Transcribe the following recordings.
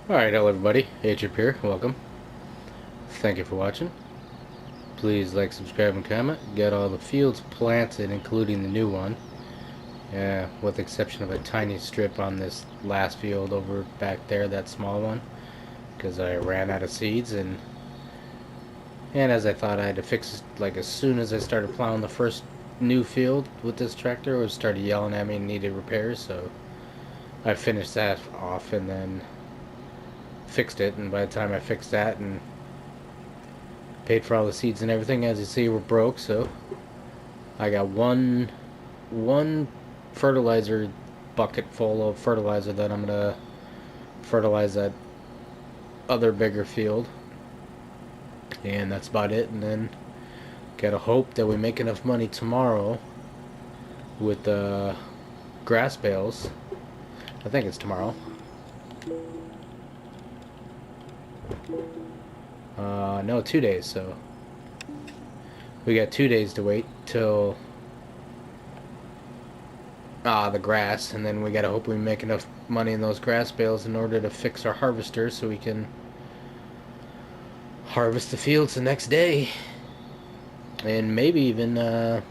Alright, hello everybody, Atrip here, welcome. Thank you for watching. Please like, subscribe, and comment. Get all the fields planted, including the new one. With the exception of a tiny strip on this last field over back there, that small one. Because I ran out of seeds, and as I thought I had to fix it, like as soon as I started plowing the first new field with this tractor, it started yelling at me and needed repairs, so I finished that off and then fixed it, and by the time I fixed that and paid for all the seeds and everything, as you see, we're broke, so I got one fertilizer bucket full of fertilizer that I'm gonna fertilize that other bigger field, and that's about it. And then gotta hope that we make enough money tomorrow with the grass bales. I think it's tomorrow. No, 2 days, so we got 2 days to wait till the grass, and then we gotta hope we make enough money in those grass bales in order to fix our harvester so we can harvest the fields the next day, and maybe even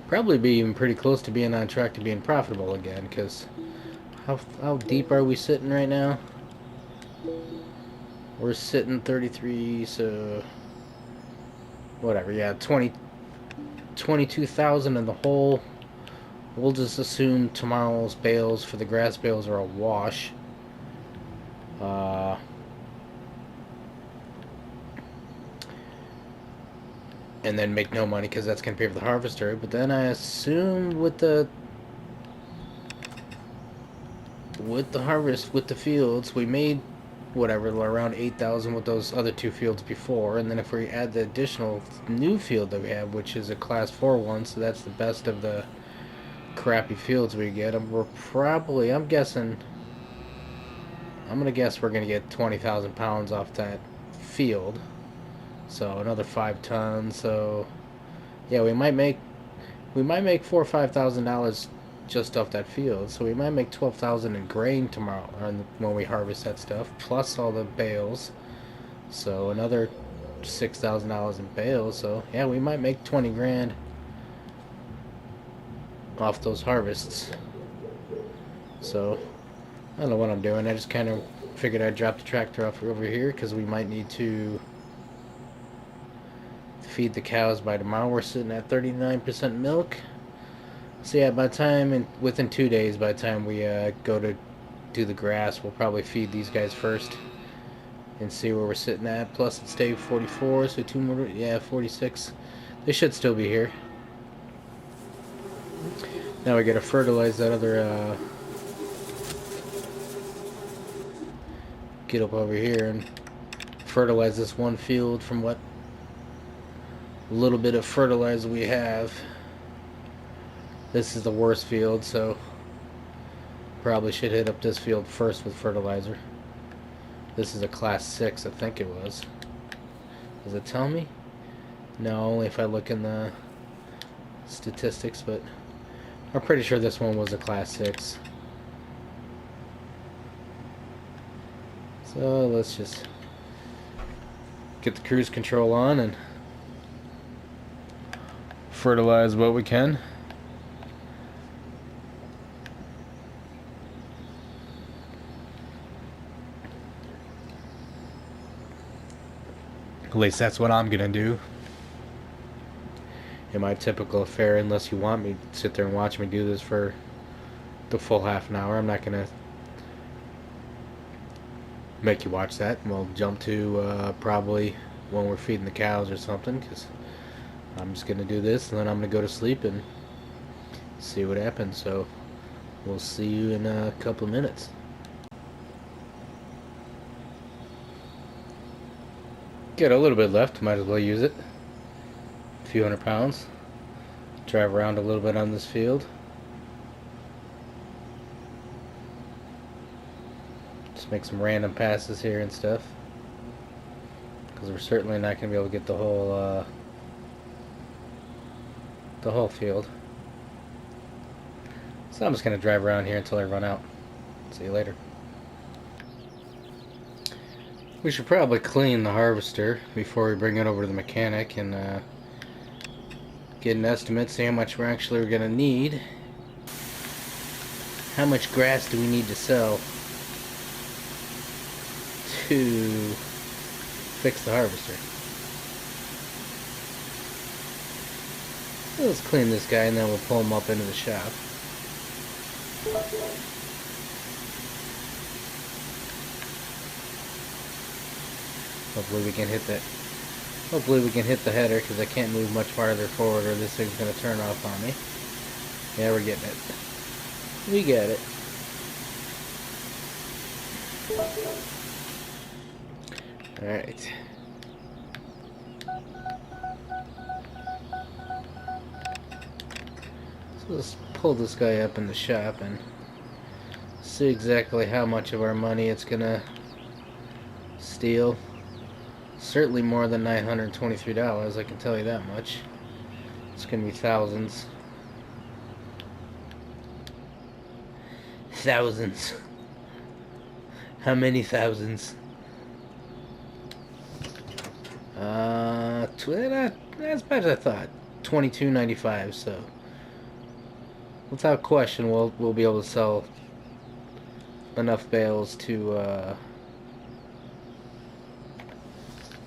probably be even pretty close to being on track to being profitable again, because how deep are we sitting right now? We're sitting 33, so whatever, yeah, 22,000 in the hole. We'll just assume tomorrow's bales for the grass bales are a wash. And then make no money because that's going to pay for the harvester. But then I assume with the harvest, with the fields, we made whatever, around 8,000 with those other two fields before. And then if we add the additional new field that we have, which is a class 4 one, so that's the best of the crappy fields we get, we're probably, I'm gonna guess we're gonna get 20,000 pounds off that field, so another 5 tons. So yeah, we might make $4,000 or $5,000 just off that field, so we might make 12,000 in grain tomorrow, or when we harvest that stuff, plus all the bales, so another $6,000 in bales. So yeah, we might make 20 grand off those harvests. So I don't know what I'm doing. I just kind of figured I'd drop the tractor off over here because we might need to feed the cows by tomorrow. We're sitting at 39% milk. So yeah, by the time, within 2 days, by the time we go to do the grass, we'll probably feed these guys first and see where we're sitting at. Plus it's day 44, so 2 more, yeah, 46. They should still be here. Now we gotta fertilize that other, get up over here and fertilize this one field from what little bit of fertilizer we have. This is the worst field, so probably should hit up this field first with fertilizer. This is a class 6, I think it was. Does it tell me? No, only if I look in the statistics, but I'm pretty sure this one was a class 6. So let's just get the cruise control on and fertilize what we can. At least that's what I'm gonna do. In my typical affair, unless you want me to sit there and watch me do this for the full half an hour, I'm not gonna make you watch that. We'll jump to probably when we're feeding the cows or something, because I'm just gonna do this and then I'm gonna go to sleep and see what happens. So we'll see you in a couple of minutes. Got a little bit left, might as well use it. A few 100 pounds. Drive around a little bit on this field. Just make some random passes here and stuff, because we're certainly not going to be able to get the whole field. So I'm just going to drive around here until I run out. See you later. We should probably clean the harvester before we bring it over to the mechanic and get an estimate, see how much we're actually going to need. How much grass do we need to sell to fix the harvester? So let's clean this guy and then we'll pull him up into the shop. Hopefully we can hit that. Hopefully we can hit the header because I can't move much farther forward or this thing's going to turn off on me. Yeah, we're getting it. We got it. Alright. So let's pull this guy up in the shop and see exactly how much of our money it's going to steal. Certainly more than $923, I can tell you that much. It's going to be thousands. Thousands. How many thousands? As bad as I thought. $22.95. So, without question, we'll be able to sell enough bales to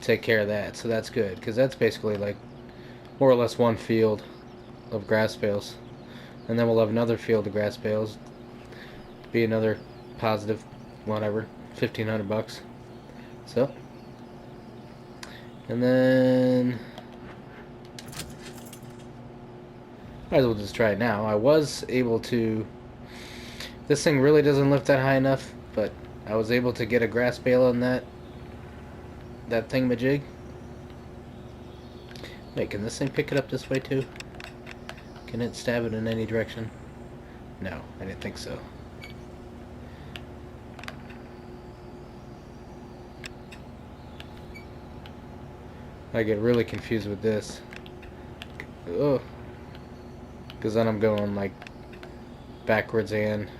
take care of that. So that's good, because that's basically like more or less one field of grass bales, and then we'll have another field of grass bales. Be another positive, whatever, $1,500. So, and then might as well just try it now. I was able to. This thing really doesn't lift that high enough, but I was able to get a grass bale on that thingamajig. Wait, can this thing pick it up this way too? Can it stab it in any direction? No, I didn't think so. I get really confused with this. Oh. Because then I'm going like backwards and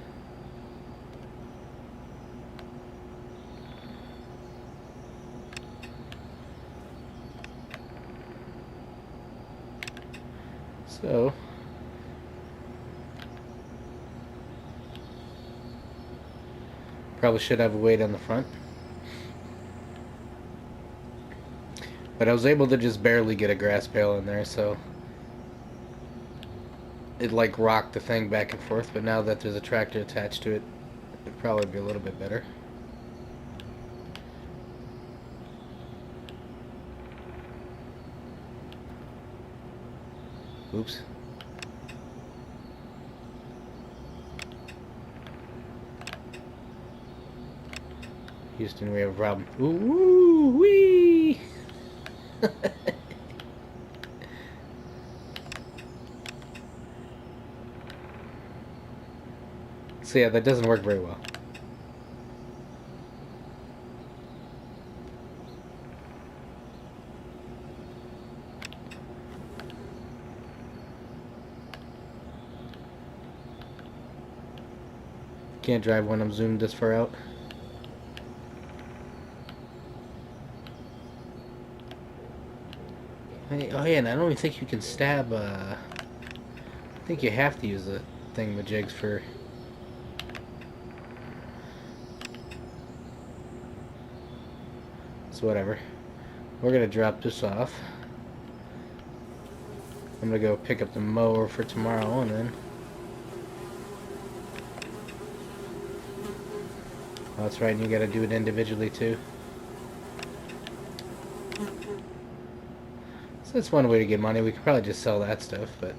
so probably should have a weight on the front. But I was able to just barely get a grass bale in there, so it like rocked the thing back and forth, but now that there's a tractor attached to it, it'd probably be a little bit better. Oops. Houston, we have a problem. Ooh wee! So yeah, that doesn't work very well. Can't drive when I'm zoomed this far out. Hey, oh yeah, and I don't even think you can stab, I think you have to use the thingamajigs for... So whatever. We're gonna drop this off. I'm gonna go pick up the mower for tomorrow and then... Oh, that's right, and you gotta do it individually too. So that's one way to get money. We could probably just sell that stuff, but...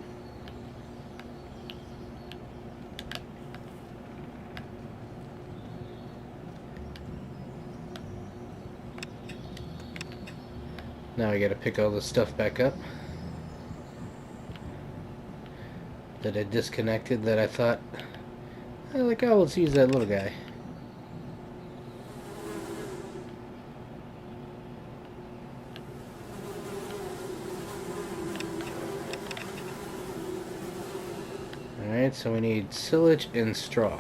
Now I gotta pick all this stuff back up that I disconnected that I thought, like, oh, let's use that little guy. Alright, so we need silage and straw.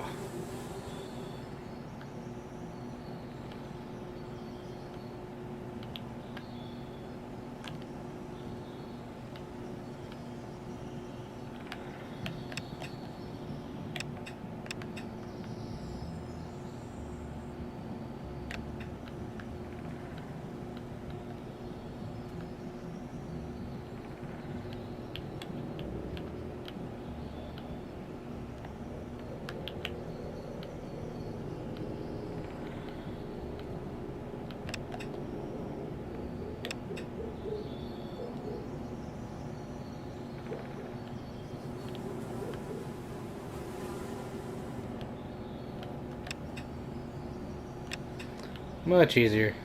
Much easier.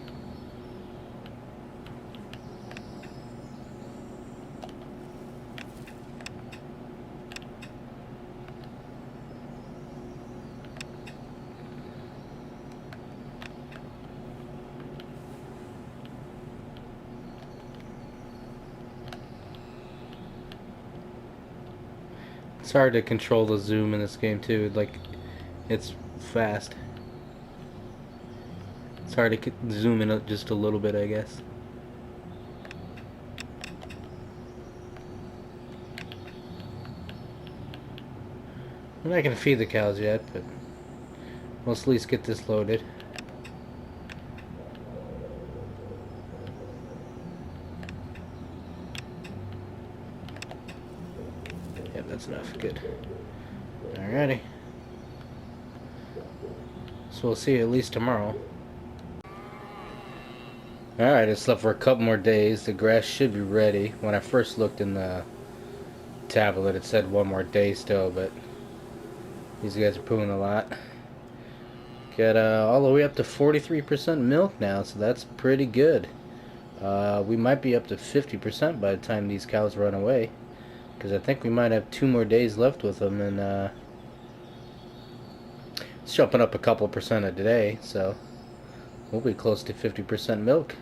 It's hard to control the zoom in this game too. Like, it's fast. It's hard to zoom in just a little bit, I guess. I'm not gonna feed the cows yet, but let's at least get this loaded. Yep, that's enough. Good. Alrighty. So we'll see you at least tomorrow. Alright, it's left for a couple more days. The grass should be ready. When I first looked in the tablet, it said one more day still, but these guys are pooing a lot. Got all the way up to 43% milk now, so that's pretty good. We might be up to 50% by the time these cows run away, because I think we might have 2 more days left with them, and it's jumping up a couple percent a day, so we'll be close to 50% milk.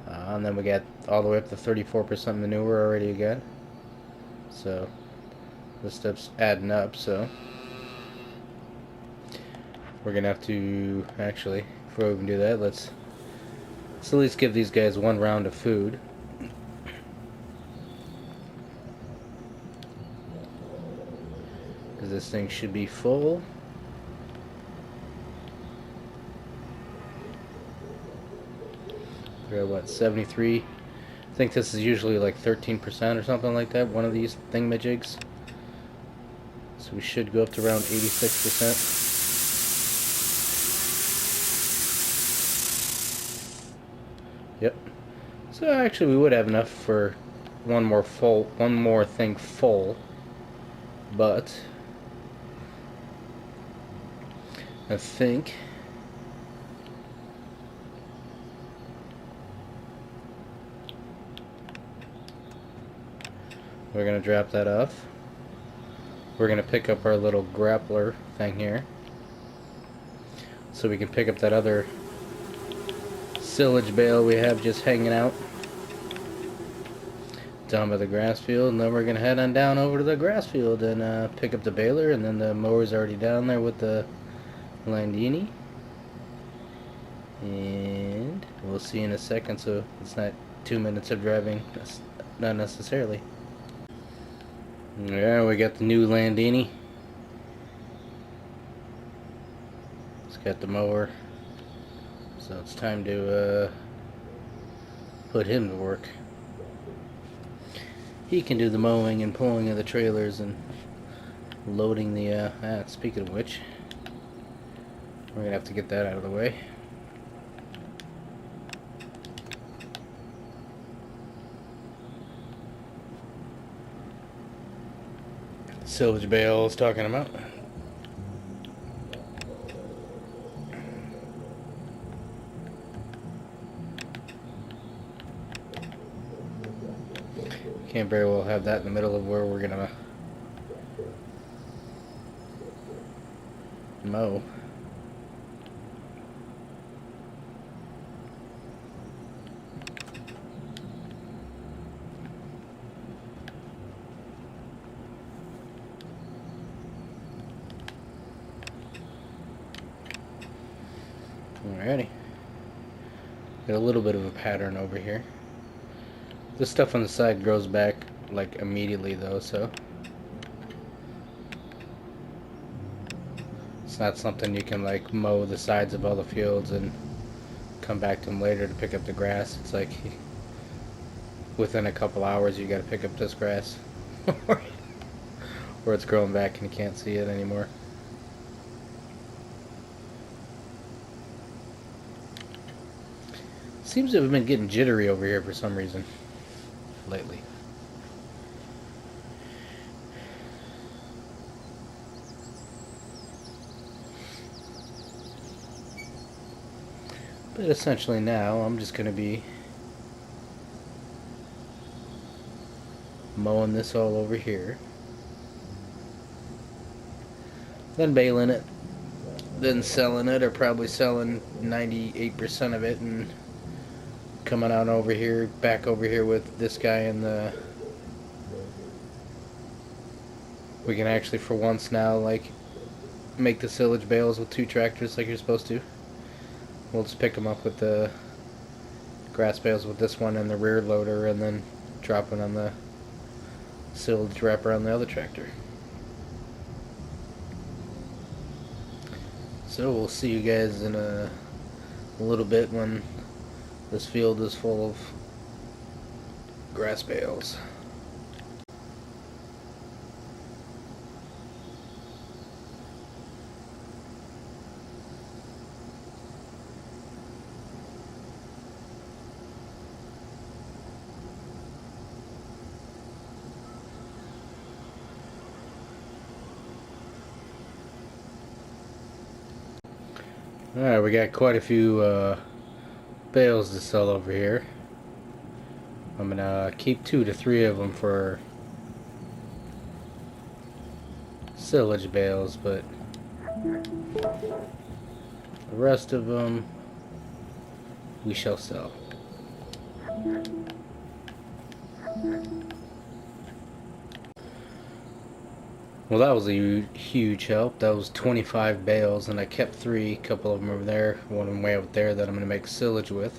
And then we got all the way up to 34% manure already again. So this stuff's adding up, so we're gonna have to actually, before we can do that, let's at least give these guys one round of food. Because this thing should be full. We're at what, 73? I think this is usually like 13% or something like that, one of these thingamajigs. So we should go up to around 86%. Yep. So actually we would have enough for one more thing full. But I think we're gonna drop that off. We're gonna pick up our little grappler thing here, so we can pick up that other silage bale we have just hanging out down by the grass field, and then we're gonna head on down over to the grass field and pick up the baler, and then the mower's already down there with the Landini, and we'll see in a second, so it's not 2 minutes of driving. That's not necessarily. Yeah, we got the new Landini. It's got the mower, so it's time to put him to work. He can do the mowing and pulling of the trailers and loading the speaking of which, we're gonna have to get that out of the way. Silage bale I was talking about. Can't very well have that in the middle of where we're gonna mow. Alrighty. Got a little bit of a pattern over here. This stuff on the side grows back like immediately though, so it's not something you can like mow the sides of all the fields and come back to them later to pick up the grass. It's like within a couple hours you gotta pick up this grass or it's growing back and you can't see it anymore. Seems to have been getting jittery over here for some reason lately. But essentially now I'm just going to be mowing this all over here, then baling it, then selling it, or probably selling 98% of it and coming out over here, back over here with this guy in the... We can actually for once now like make the silage bales with 2 tractors like you're supposed to. We'll just pick them up with the grass bales with this one and the rear loader, and then drop it on the silage wrapper on the other tractor. So we'll see you guys in a little bit when this field is full of grass bales. Alright, we got quite a few bales to sell over here. I'm gonna keep 2 to 3 of them for silage bales, but the rest of them we shall sell. Well, that was a huge help. That was 25 bales, and I kept 3. A couple of them over there, one of them way out there that I'm going to make silage with.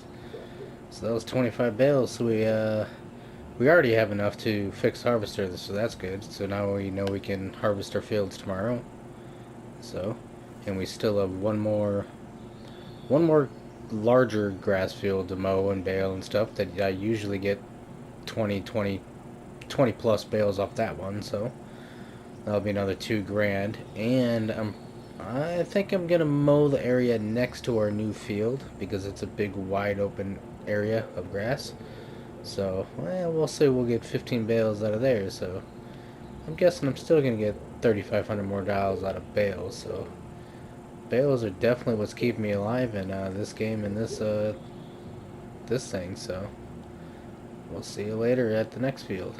So that was 25 bales. So we already have enough to fix harvester, so that's good. So now we know we can harvest our fields tomorrow. So, and we still have one more larger grass field to mow and bale and stuff that I usually get 20 plus bales off that one. So that'll be another $2,000, and I think I'm gonna mow the area next to our new field because it's a big wide open area of grass. So well, we'll say we'll get 15 bales out of there. So I'm guessing I'm still gonna get $3,500 more out of bales. So bales are definitely what's keeping me alive in this game and this thing. So we'll see you later at the next field.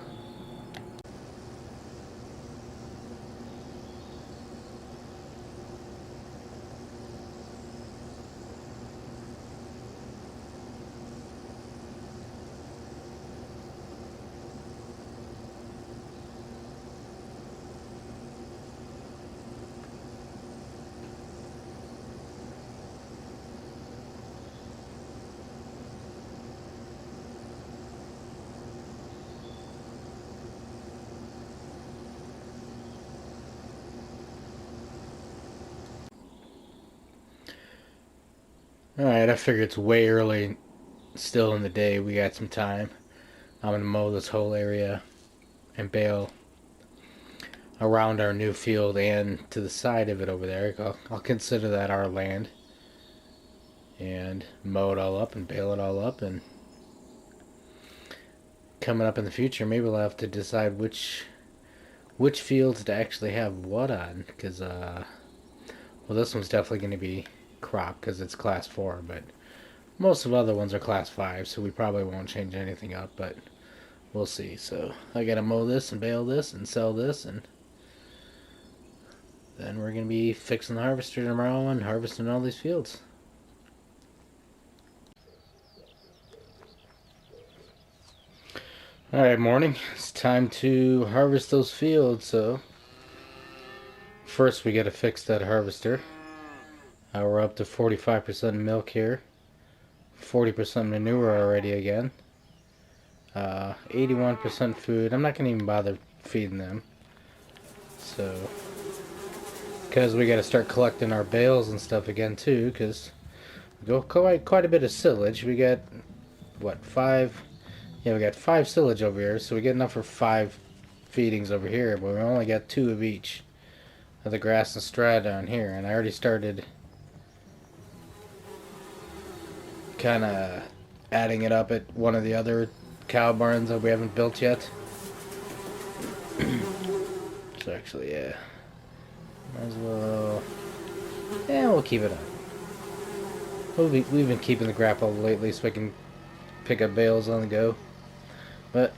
Alright, I figure it's way early still in the day. We got some time. I'm going to mow this whole area and bale around our new field and to the side of it over there. I'll consider that our land. And mow it all up and bale it all up. And coming up in the future, maybe we'll have to decide which fields to actually have what on. Because, well, this one's definitely going to be crop because it's class 4, but most of the other ones are class 5, so we probably won't change anything up, but we'll see. So I gotta mow this and bale this and sell this, and then we're gonna be fixing the harvester tomorrow and harvesting all these fields. Alright, morning. It's time to harvest those fields. So first we gotta fix that harvester. We're up to 45% milk here, 40% manure already again, 81% food. I'm not going to even bother feeding them. So, because we got to start collecting our bales and stuff again too, because we go quite a bit of silage. We got, what, 5? Yeah, we got 5 silage over here, so we get enough for 5 feedings over here, but we only got 2 of each of the grass and straw down here, and I already started kind of adding it up at one of the other cow barns that we haven't built yet. So actually, yeah, might as well, yeah, we'll keep it up. we've been keeping the grapple lately so I can pick up bales on the go. But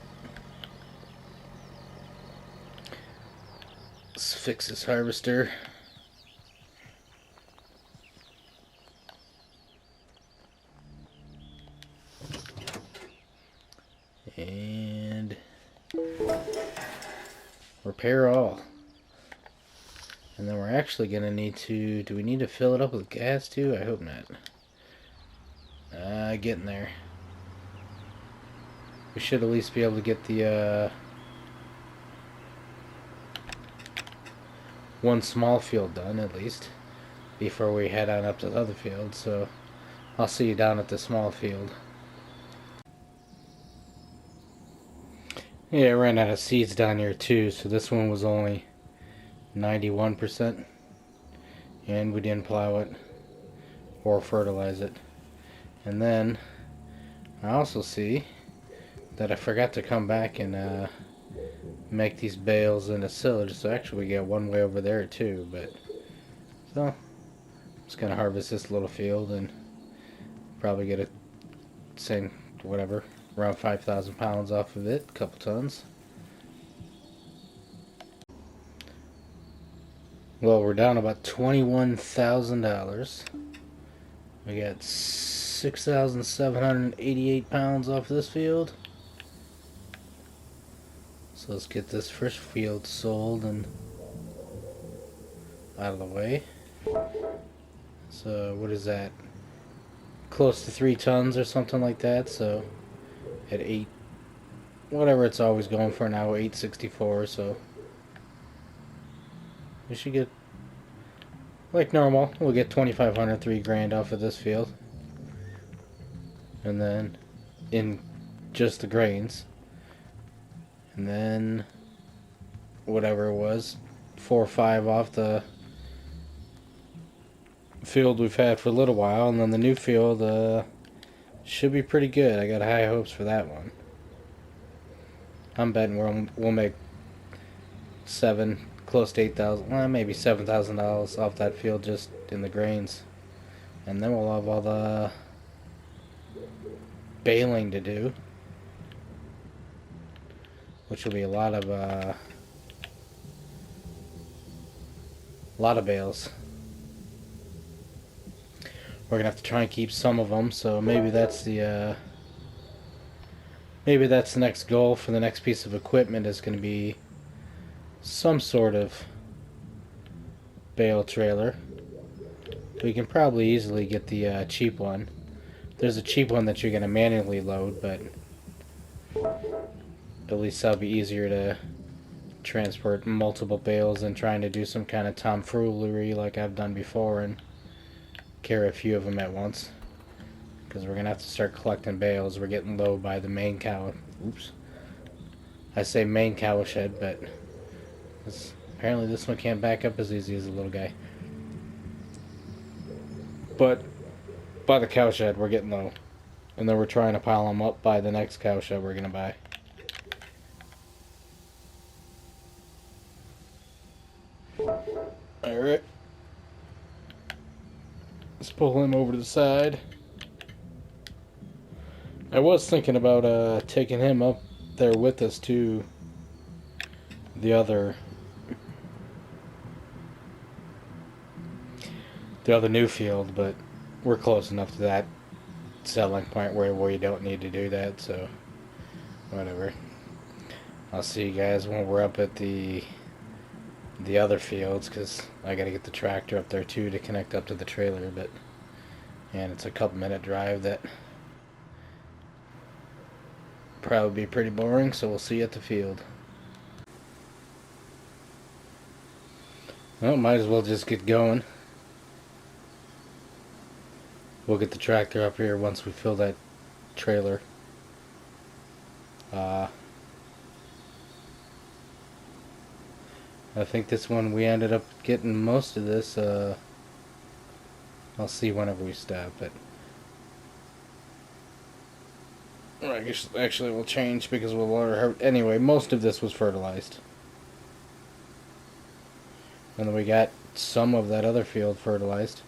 let's fix this harvester. And repair all. And then we're actually going to need to... Do we need to fill it up with gas too? I hope not. Getting there. We should at least be able to get the one small field done at least before we head on up to the other field. So I'll see you down at the small field. Yeah, I ran out of seeds down here too, so this one was only 91%, and we didn't plow it or fertilize it. And then I also see that I forgot to come back and make these bales into silage, so actually we get one way over there too. But so I'm just gonna harvest this little field and probably get a same whatever around 5,000 pounds off of it, a couple tons. Well, we're down about $21,000. We got 6,788 pounds off this field. So let's get this first field sold and out of the way. So what is that? Close to 3 tons or something like that. So at 8, whatever it's always going for now, 864. So we should get, like normal, we'll get 2,500, 3 grand off of this field. And then in just the grains. And then whatever it was, 4 or 5 off the field we've had for a little while. And then the new field should be pretty good. I got high hopes for that one. I'm betting we'll make close to 8,000, well, maybe $7,000 off that field just in the grains. And then we'll have all the baling to do, which will be a lot of bales. We're gonna have to try and keep some of them, so maybe that's the next goal for the next piece of equipment, is going to be some sort of bale trailer. We can probably easily get the cheap one. There's a cheap one that you're going to manually load, but at least that'll be easier to transport multiple bales than trying to do some kind of tomfoolery like I've done before and carry a few of them at once. Because we're going to have to start collecting bales. We're getting low by the main cow. Oops. I say main cow shed, but apparently this one can't back up as easy as the little guy. But by the cow shed, we're getting low. And then we're trying to pile them up by the next cow shed we're going to buy. Alright. Let's pull him over to the side. I was thinking about taking him up there with us to the other new field, but we're close enough to that selling point where you don't need to do that, so whatever. I'll see you guys when we're up at the other fields, because I gotta get the tractor up there too to connect up to the trailer, and it's a couple-minute drive that probably be pretty boring, so we'll see you at the field. Well, might as well just get going. We'll get the tractor up here once we fill that trailer. I think this one we ended up getting most of this. I'll see whenever we stop it. I guess actually we'll change because we'll order. Anyway, most of this was fertilized. And then we got some of that other field fertilized.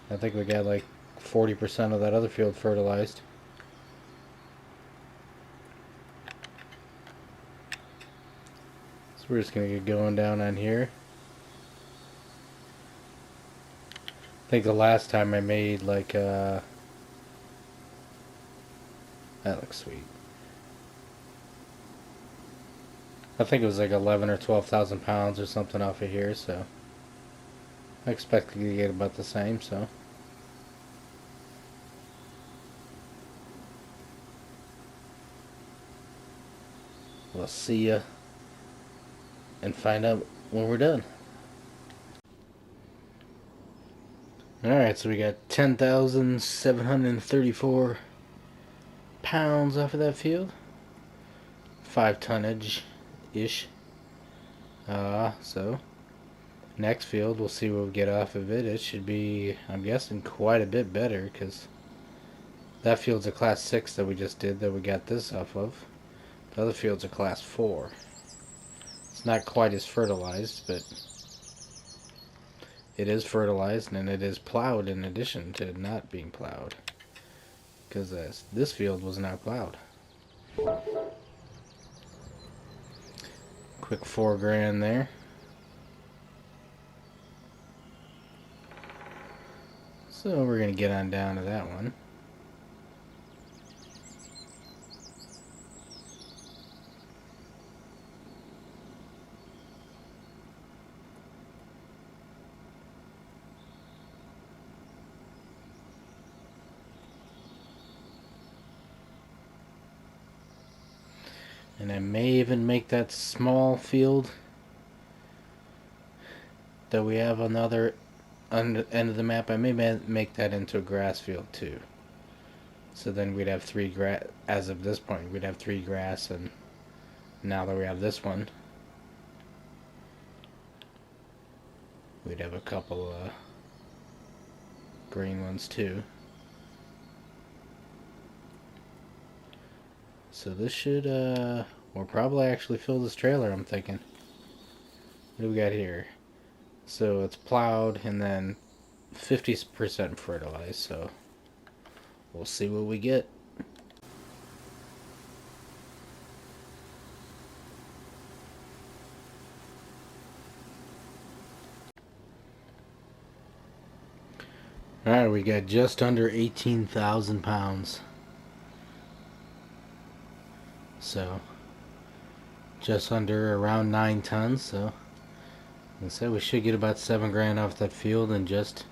I think we got like 40% of that other field fertilized. So we're just going to get going down on here. I think the last time I made like that looks sweet. I think it was like 11 or 12,000 pounds or something off of here, so I expect to get about the same, so we'll see ya and find out when we're done. Alright, so we got 10,734 pounds off of that field. 5 tonnage ish. So next field, we'll see what we get off of it. It should be, I'm guessing, quite a bit better, because that field's a class 6 that we just did, that we got this off of. The other field's a class 4. It's not quite as fertilized, but it is fertilized, and it is plowed in addition to not being plowed, because this field was not plowed. Quick $4,000 there. So we're going to get on down to that one. And I may even make that small field that we have on the other end of the map, I may make that into a grass field too. So then we'd have 3 grass, as of this point, we'd have 3 grass, and now that we have this one, we'd have a couple green ones too. So this should, we'll probably actually fill this trailer, I'm thinking. What do we got here? So it's plowed and then 50% fertilized, so we'll see what we get. Alright, we got just under 18,000 pounds. So, just under around 9 tons, so I said we should get about $7,000 off that field and just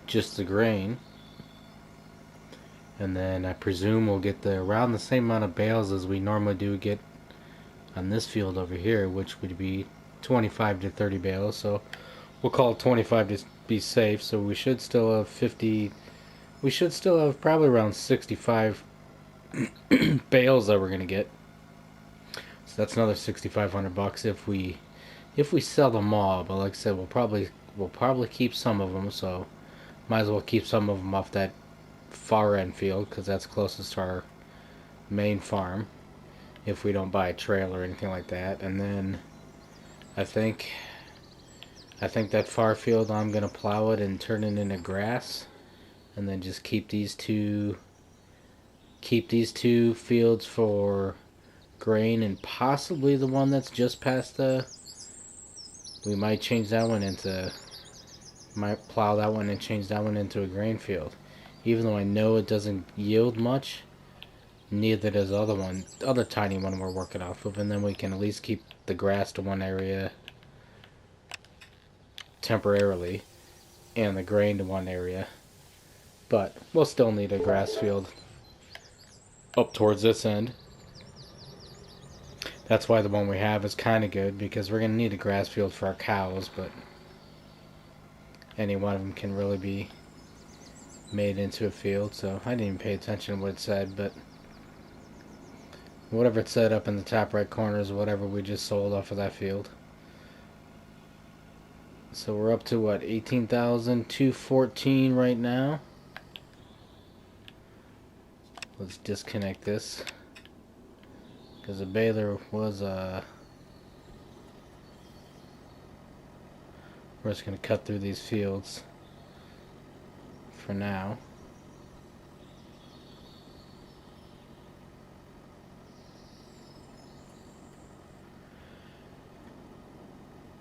the grain. And then I presume we'll get around the same amount of bales as we normally do get on this field over here, which would be 25 to 30 bales. So we'll call it 25 to be safe. So we should still have 50. We should still have probably around 65 bales that we're gonna get. So that's another $6,500 if we sell them all. But like I said, we'll probably keep some of them. So might as well keep some of them off that far end field, because that's closest to our main farm, if we don't buy a trailer or anything like that. And then I think that far field, I'm gonna plow it and turn it into grass, and then just keep these two fields for grain, and possibly the one that's just past we might change that one into, might plow that one and change that one into a grain field. Even though I know it doesn't yield much, neither does the other tiny one we're working off of, and then we can at least keep the grass to one area temporarily and the grain to one area. But we'll still need a grass field up towards this end. That's why the one we have is kind of good, because we're going to need a grass field for our cows, but any one of them can really be made into a field. So I didn't even pay attention to what it said, but whatever it said up in the top right corner is whatever we just sold off of that field. So we're up to what, 18,214 right now. Let's disconnect this, because the baler was we're just going to cut through these fields. for now.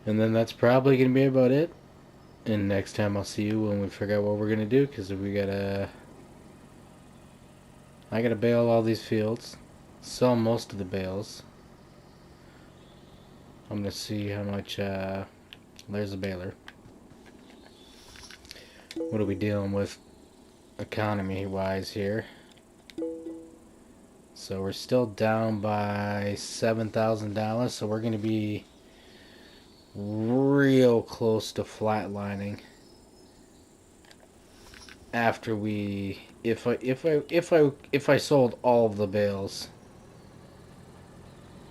And then that's probably going to be about it. And next time I'll see you when we figure out what we're going to do, because we got to... I got to bale all these fields. Sell most of the bales. I'm going to see how much... there's a baler. What are we dealing with economy-wise here? So we're still down by $7,000, so we're going to be real close to flatlining after we if I sold all of the bales,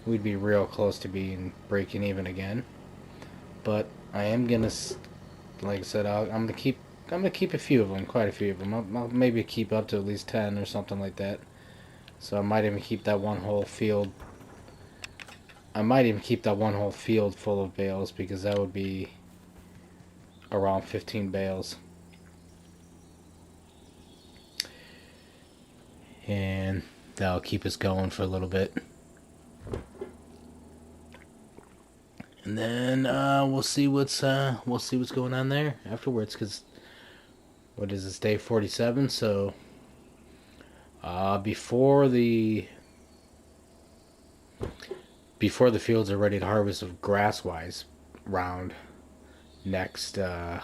we'd be real close to being breaking even again. But I am gonna, like I said, I'm gonna keep a few of them, quite a few of them. I'll maybe keep up to at least 10 or something like that. So I might even keep that one whole field. I might even keep that one whole field full of bales, because that would be around 15 bales. And that'll keep us going for a little bit. And then we'll see what's going on there afterwards, because what is this, day 47? So before the fields are ready to harvest of grass-wise round next, the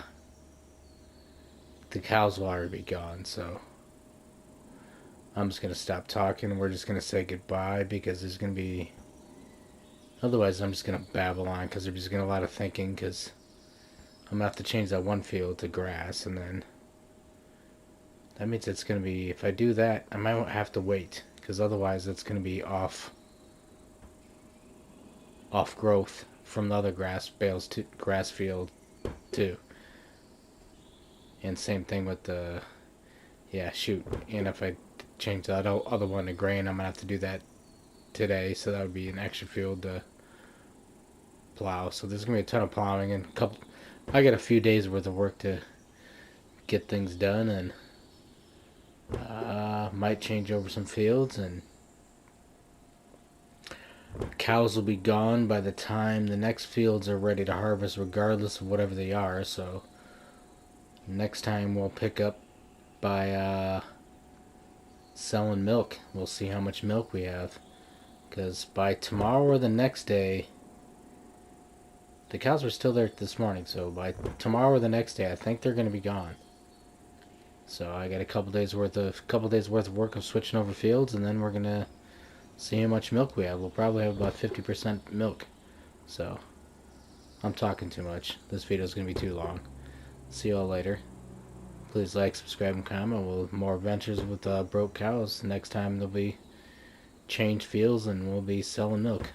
cows will already be gone. So I'm just gonna stop talking. We're just gonna say goodbye, because there's gonna be... Otherwise, I'm just gonna babble on, because there's just gonna be a lot of thinking, because I'm gonna have to change that one field to grass, and then that means it's gonna be... If I do that, I might have to wait, because otherwise it's gonna be off growth from the other grass field too. And same thing with the... Yeah, shoot. And if I change that other one to grain, I'm gonna have to do that today, so that would be an extra field to plow. So there's gonna be a ton of plowing, and I got a few days worth of work to get things done, and might change over some fields, and cows will be gone by the time the next fields are ready to harvest, regardless of whatever they are. So next time we'll pick up by selling milk. We'll see how much milk we have, because by tomorrow or the next day, the cows were still there this morning, so by tomorrow or the next day, I think they're going to be gone. So I got a couple days worth of work of switching over fields, and then we're going to see how much milk we have. We'll probably have about 50% milk. So I'm talking too much. This video is going to be too long. See you all later. Please like, subscribe, and comment. We'll have more adventures with broke cows. Next time there'll be changed fields, and we'll be selling milk.